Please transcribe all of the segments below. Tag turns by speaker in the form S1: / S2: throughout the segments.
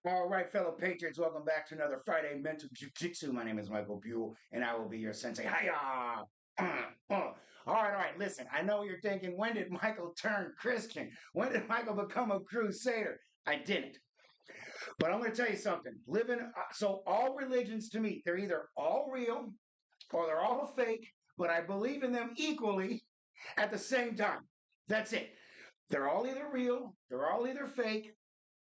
S1: All right, fellow patriots, welcome back to another Friday Mental Jiu-Jitsu. My name is Michael Buell, and I will be your sensei. Hiya! All right, listen, I know what you're thinking. When did Michael turn Christian? When did Michael become a crusader? I didn't. But I'm going to tell you something. So all religions to me, they're either all real or they're all fake, but I believe in them equally at the same time. That's it. They're all either real, they're all either fake,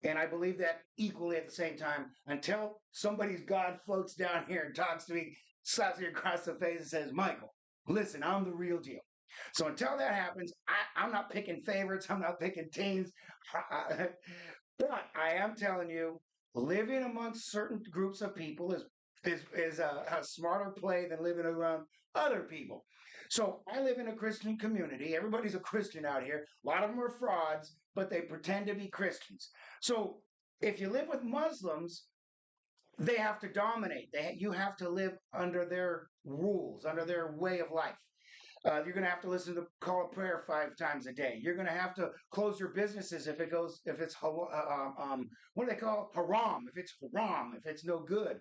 S1: and I believe that equally at the same time until somebody's God floats down here and talks to me, slaps me across the face and says, Michael, listen, I'm the real deal. So until that happens, I'm not picking favorites, I'm not picking teams. But I am telling you, living amongst certain groups of people is a smarter play than living around other people. So I live in a Christian community. Everybody's a Christian out here. A lot of them are frauds, but they pretend to be Christians. So if you live with Muslims, they have to dominate. You have to live under their rules, under their way of life. You're going to have to listen to call a prayer 5 times a day. You're going to have to close your businesses if it's what do they call haram? If it's no good,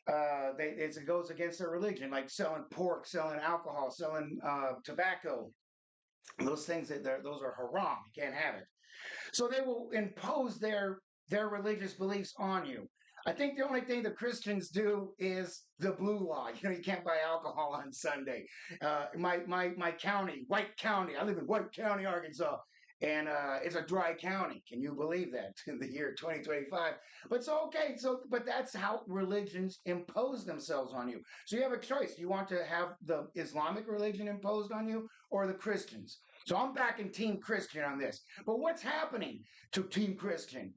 S1: it goes against their religion, like selling pork, selling alcohol, selling tobacco. Those things those are haram. You can't have it. So they will impose their religious beliefs on you. I think the only thing the Christians do is the blue law. You can't buy alcohol on Sunday. My county, White County. I live in White County, Arkansas, and it's a dry county. Can you believe that in the year 2025? But it's okay. But that's how religions impose themselves on you. So you have a choice. You want to have the Islamic religion imposed on you or the Christians. So I'm back in Team Christian on this. But what's happening to Team Christian?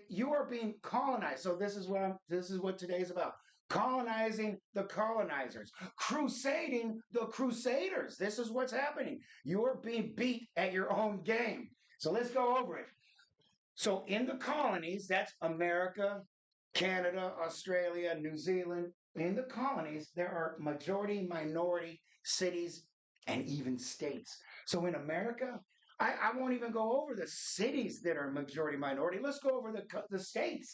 S1: You are being colonized. So this is what today's about. Colonizing the colonizers, crusading the crusaders. This is what's happening. You are being beat at your own game. So let's go over it. So in the colonies, that's America, Canada, Australia, New Zealand. In the colonies, there are majority, minority cities and even states. So in America, I won't even go over the cities that are majority minority. Let's go over the states.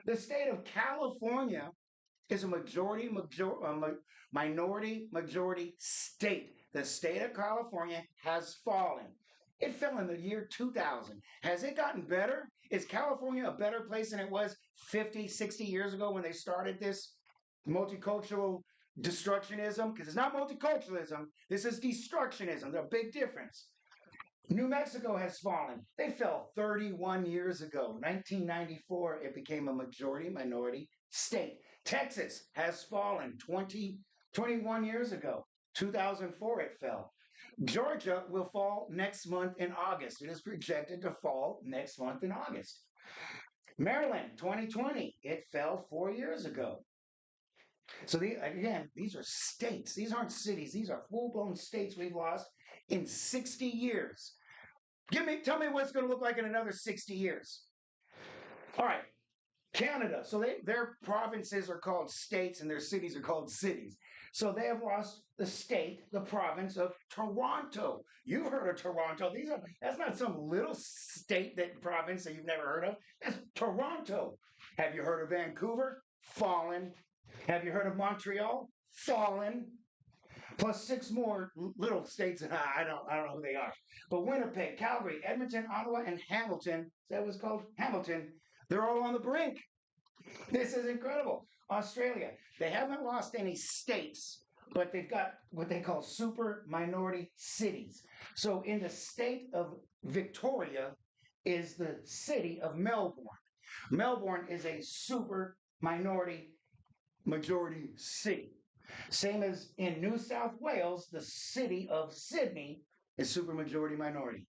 S1: The state of California is a minority majority state. The state of California has fallen. It fell in the year 2000. Has it gotten better? Is California a better place than it was 50, 60 years ago when they started this multicultural destructionism? Because it's not multiculturalism, this is destructionism. There's a big difference. New Mexico has fallen. They fell 31 years ago. 1994, it became a majority minority state. Texas has fallen 21 years ago. 2004, it fell. Georgia will fall next month in August. It is projected to fall next month in August. Maryland, 2020, it fell 4 years ago. So again, these are states. These aren't cities. These are full-blown states we've lost in 60 years. Tell me what it's going to look like in another 60 years. All right, Canada. So their provinces are called states and their cities are called cities. So they have lost the state, the province of Toronto. You've heard of Toronto. That's not some little state province that you've never heard of. That's Toronto. Have you heard of Vancouver? Fallen. Have you heard of Montreal? Fallen. Plus 6 more little states that I don't know who they are. But Winnipeg, Calgary, Edmonton, Ottawa, and Hamilton, that was called Hamilton, they're all on the brink. This is incredible. Australia, they haven't lost any states, but they've got what they call super minority cities. So in the state of Victoria is the city of Melbourne. Melbourne is a super minority majority city. Same as in New South Wales, the city of Sydney is supermajority minority.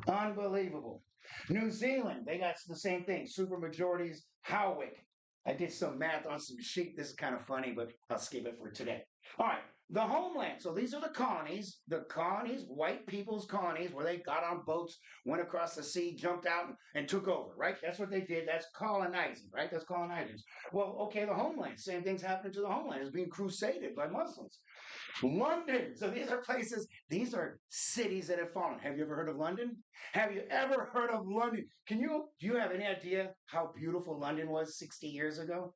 S1: Unbelievable. New Zealand, they got the same thing. Supermajorities, Howick. I did some math on some sheep. This is kind of funny, but I'll skip it for today. All right, the homeland. So these are the colonies, white people's colonies, where they got on boats, went across the sea, jumped out, and took over, right? That's what they did. That's colonizing, right? That's colonizers. Well, okay, the homeland. Same thing's happening to the homeland. It's being crusaded by Muslims. London. So these are places, these are cities that have fallen. Have you ever heard of London? Have you ever heard of London? Do you have any idea how beautiful London was 60 years ago?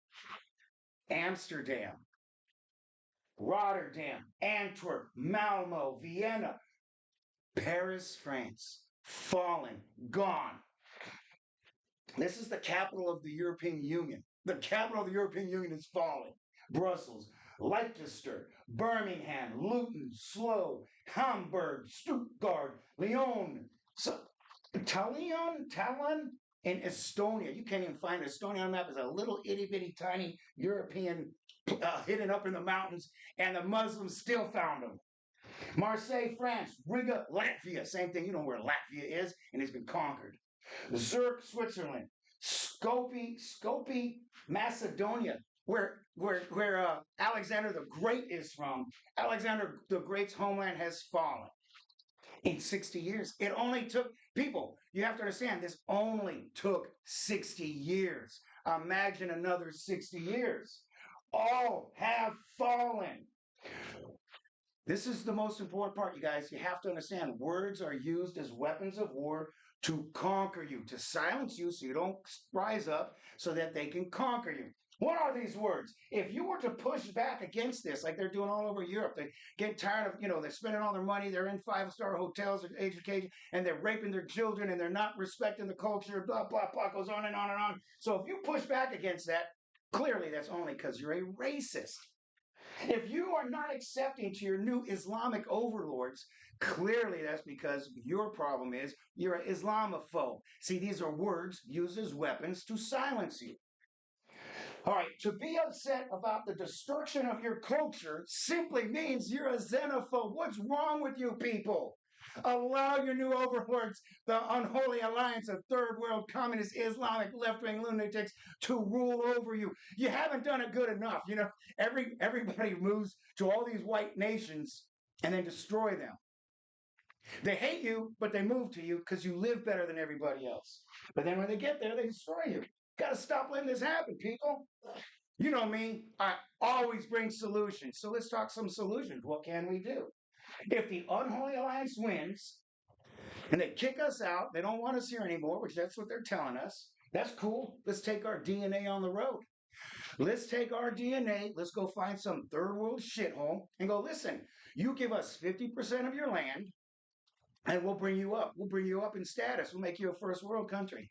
S1: Amsterdam, Rotterdam, Antwerp, Malmo, Vienna, Paris, France, fallen, gone. This is the capital of the European Union. The capital of the European Union is falling. Brussels, Leicester, Birmingham, Luton, Slough, Hamburg, Stuttgart, Lyon, Tallinn, in Estonia. You can't even find Estonia on the map. It's a little itty bitty tiny European hidden up in the mountains, and the Muslims still found them. Marseille, France, Riga, Latvia. Same thing. You know where Latvia is, and it's been conquered. Zurich, Switzerland. Skopje, Macedonia, where Alexander the Great is from. Alexander the Great's homeland has fallen in 60 years. It only took, people, you have to understand, this only took 60 years. Imagine another 60 years. All have fallen. This is the most important part, you guys. You have to understand, words are used as weapons of war to conquer you, to silence you so you don't rise up, so that they can conquer you. What are these words? If you were to push back against this, like they're doing all over Europe, they get tired of, they're spending all their money, they're in five-star hotels, education, and they're raping their children, and they're not respecting the culture, blah, blah, blah, goes on and on and on. So if you push back against that, clearly that's only because you're a racist. If you are not accepting to your new Islamic overlords, clearly that's because your problem is you're an Islamophobe. See, these are words used as weapons to silence you. All right, to be upset about the destruction of your culture simply means you're a xenophobe. What's wrong with you people? Allow your new overlords, the unholy alliance of third world communist Islamic left-wing lunatics, to rule over you. You haven't done it good enough. Everybody moves to all these white nations and then destroy them. They hate you, but they move to you because you live better than everybody else. But then when they get there, they destroy you. Got to stop letting this happen, people. You know me, I always bring solutions. So let's talk some solutions. What can we do? If the unholy alliance wins and they kick us out, they don't want us here anymore, which that's what they're telling us. That's cool. Let's take our DNA on the road. Let's take our DNA. Let's go find some third world shithole and go, listen, you give us 50% of your land and we'll bring you up. We'll bring you up in status. We'll make you a first world country.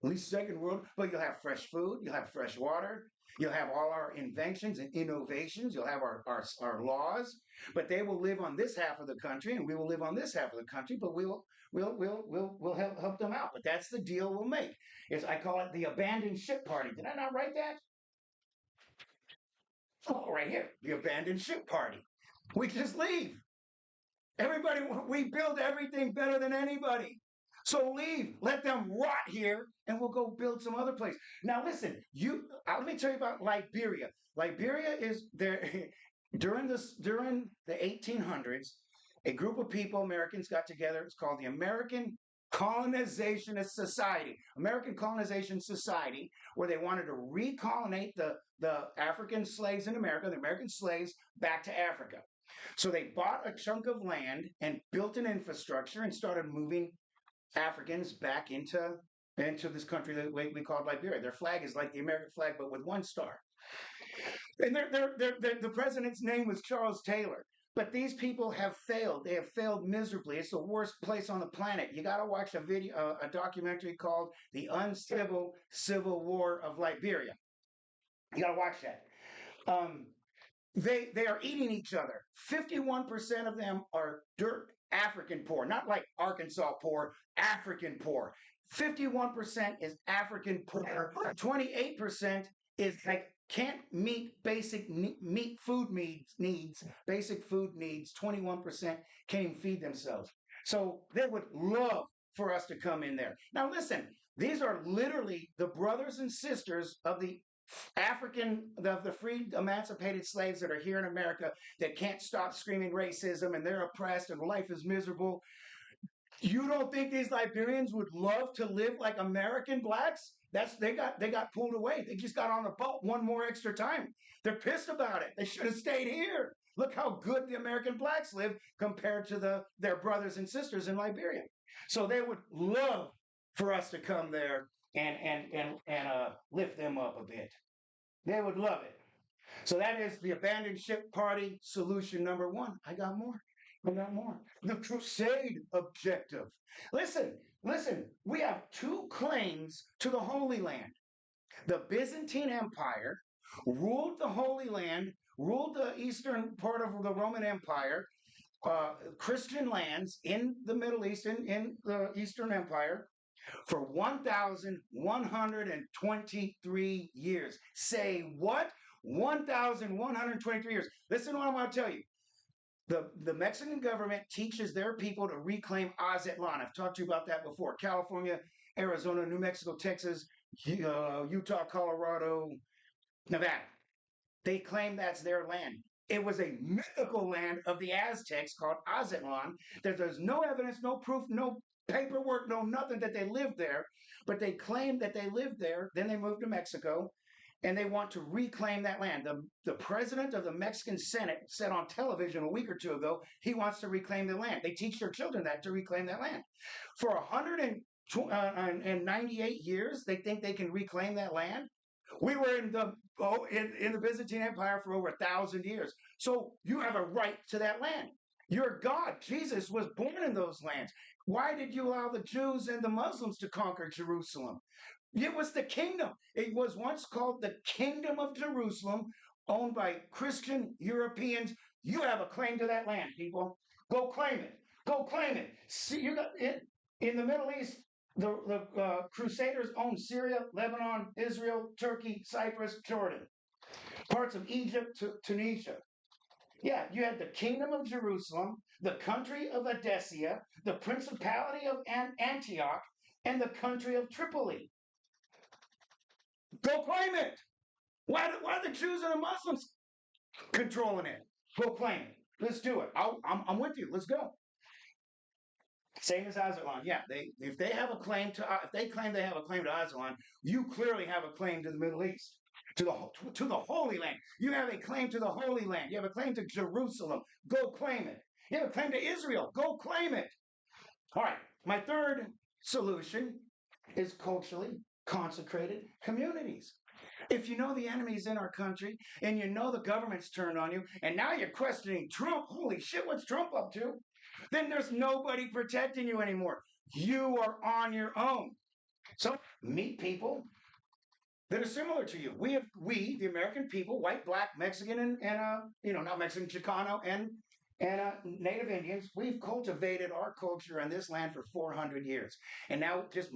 S1: At least second world, but you'll have fresh food, you'll have fresh water, you'll have all our inventions and innovations, you'll have our laws, but they will live on this half of the country and we will live on this half of the country, but we'll help them out. But that's the deal we'll make. I call it the abandoned ship party. Did I not write that? Oh, right here, the abandoned ship party. We just leave. Everybody, we build everything better than anybody. So leave, let them rot here, and we'll go build some other place. Now listen, let me tell you about Liberia. Liberia is there during the 1800s. A group of people, Americans, got together. It's called the American Colonization Society. American Colonization Society, where they wanted to recolonate the African slaves in America, the American slaves, back to Africa. So they bought a chunk of land and built an infrastructure and started moving Africans back into this country that we call Liberia. Their flag is like the American flag, but with one star. And the president's name was Charles Taylor. But these people have failed. They have failed miserably. It's the worst place on the planet. You got to watch a documentary called "The Uncivil Civil War of Liberia." You got to watch that. They are eating each other. 51% of them are dirt African poor, not like Arkansas poor, African poor. 51% is African poor. 28% is like can't meet basic food needs, basic food needs. 21% can't even feed themselves. So they would love for us to come in there. Now listen, these are literally the brothers and sisters of the the free emancipated slaves that are here in America that can't stop screaming racism and they're oppressed and life is miserable. You don't think these Liberians would love to live like American blacks? They got pulled away. They just got on the boat one more extra time. They're pissed about it. They should have stayed here. Look how good the American blacks live compared to their brothers and sisters in Liberia. So they would love for us to come there and lift them up a bit. They would love it. So that is the abandoned ship party solution number one. I got more. I got more. The crusade objective. Listen, we have two claims to the Holy Land. The Byzantine Empire ruled the Holy Land, ruled the eastern part of the Roman Empire, Christian lands in the Middle East, in the Eastern Empire, for 1,123 years. Say what? 1,123 years. Listen to what I'm going to tell you. The Mexican government teaches their people to reclaim Aztlan. I've talked to you about that before. California, Arizona, New Mexico, Texas, Utah, Colorado, Nevada. They claim that's their land. It was a mythical land of the Aztecs called Aztlan. There's no evidence, no proof, no paperwork, no nothing that they lived there. But they claim that they lived there. Then they moved to Mexico. And they want to reclaim that land. The president of the Mexican Senate said on television a week or two ago, he wants to reclaim the land. They teach their children that to reclaim that land. For 198 years, they think they can reclaim that land. We were in the Byzantine Empire for over 1,000 years. So you have a right to that land. Your God, Jesus, was born in those lands. Why did you allow the Jews and the Muslims to conquer Jerusalem? It was the kingdom. It was once called the Kingdom of Jerusalem, owned by Christian Europeans. You have a claim to that land, people. Go claim it. Go claim it. See, you got it in the Middle East. The Crusaders owned Syria, Lebanon, Israel, Turkey, Cyprus, Jordan, parts of Egypt, Tunisia. Yeah, you had the Kingdom of Jerusalem, the country of Edessia, the Principality of Antioch, and the country of Tripoli. Go claim it. Why are the Jews and the Muslims controlling it? Go claim it. Let's do it. I'm with you. Let's go. Same as Aztlan. Yeah, if they have a claim to if they claim they have a claim to Aztlan, you clearly have a claim to the Middle East, to the Holy Land. You have a claim to the Holy Land. You have a claim to Jerusalem. Go claim it. You have a claim to Israel. Go claim it. All right. My third solution is culturally consecrated communities. If you know the enemy's in our country and you know the government's turned on you and now you're questioning Trump, holy shit, what's Trump up to? Then there's nobody protecting you anymore. You are on your own. So meet people that are similar to you. We, the American people, white, black, Mexican, and not Mexican, Chicano, and Native Indians, we've cultivated our culture in this land for 400 years. And now just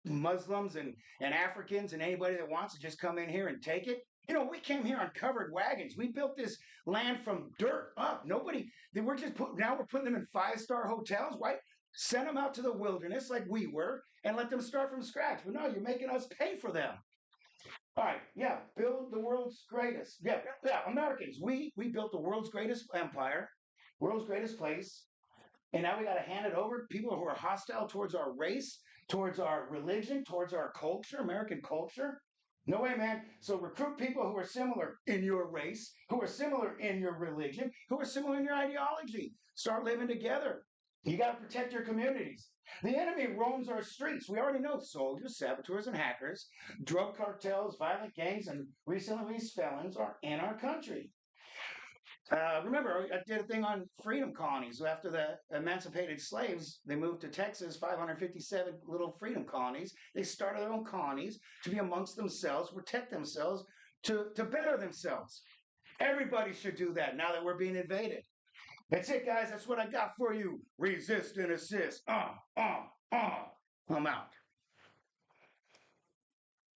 S1: Muslims and Africans and anybody that wants to just come in here and take it. We came here on covered wagons. We built this land from dirt up. Now we're putting them in 5-star hotels. Why? Send them out to the wilderness like we were and let them start from scratch. But no, you're making us pay for them. All right, yeah, build the world's greatest. Yeah, Americans. We built the world's greatest empire, world's greatest place. And now we got to hand it over to people who are hostile towards our race, towards our religion, towards our culture, American culture. No way, man. So recruit people who are similar in your race, who are similar in your religion, who are similar in your ideology. Start living together. You got to protect your communities. The enemy roams our streets. We already know soldiers, saboteurs, and hackers, drug cartels, violent gangs, and recently released felons are in our country. Remember, I did a thing on freedom colonies. After the emancipated slaves, they moved to Texas, 557 little freedom colonies. They started their own colonies to be amongst themselves, protect themselves, to better themselves. Everybody should do that now that we're being invaded. That's it, guys. That's what I got for you. Resist and assist.